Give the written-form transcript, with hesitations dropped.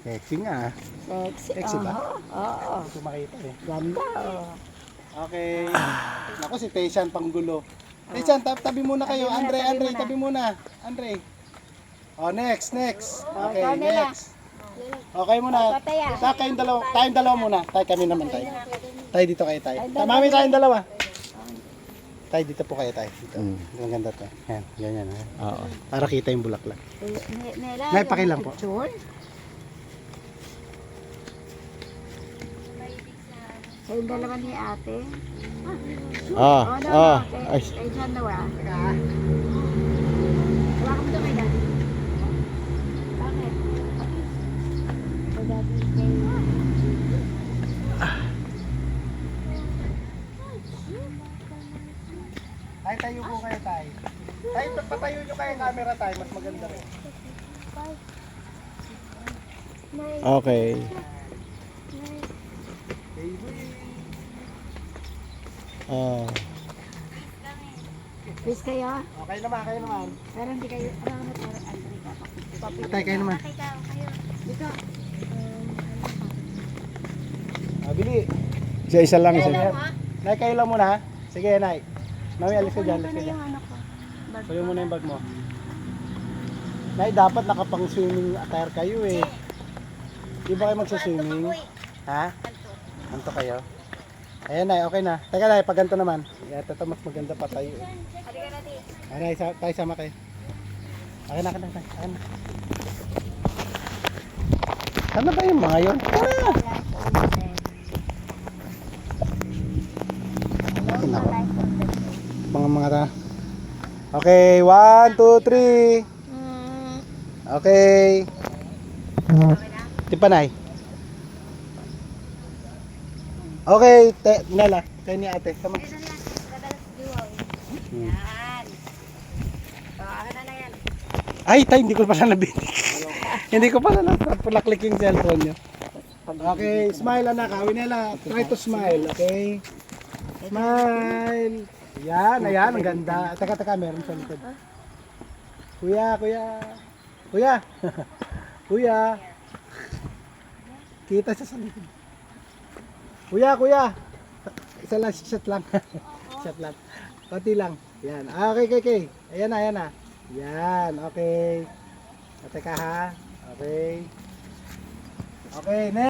Sexy nga. Sexy ba? Oo. Hindi ko makita eh. Ganda, Okay. Naku, si Taysan panggulo. Taysan, tabi muna kayo. Andre, tabi muna. Andre. Oh, next. Okay, ikaw nila. next. Okay muna. Tayong dalawa muna. Kami naman tayo. Tayo dito kayo tayo. Mami, tayong dalawa. Tayo dito po kayo tayo. Dito. Ang ganda to. Yan, ganyan. Oo. Para kita yung bulaklak. Nay, pakilang po. Kayong dalawa ni ate. Ay. Kay John daw ah. Wala ka mo ito kay daddy. Bakit? Kay daddy, kay... Tayo po kayo tayo. Patayo nyo kayo camera tayo. Mas maganda rin. Okay. Please kayo. Okay naman. Pero hindi kayo, ano Tay, kayo naman. Dito. Bili. Isa lang. Nay, kayo lang muna ha. Sige, Nay. Mami, alis ka dyan. Kunin mo na yung bag mo. Nay, dapat nakapang-swimming attire kayo eh. Di ba kayo magsaswimming? Ha? Anto kayo? Ayan, Nay, okay na. Teka, Nay, pag ganito naman. Ito mas maganda pa tayo. Nay, tayo sama kayo. Akin na. Ano ba yung mga yun? Tara! Mga ta. Okay, 1, 2, 3. Okay. Tipanay. Okay, Nela, kayo ni ate. Come on. Ay, tay, hindi ko pala nabinig. Hindi ko pala napulaklik yung cellphone nyo. Okay, smile anak. Nela, try to smile, okay? Smile. Yan, ayan, ang ganda. Teka, meron sa likod. Kuya. Kuya. Kita siya sa likod. Kuya. Isa lang, shot lang. Shot lang. Pati lang. Yan. Okay. Ayan na. Yan, okay. Teka ha. Okay. Okay, next.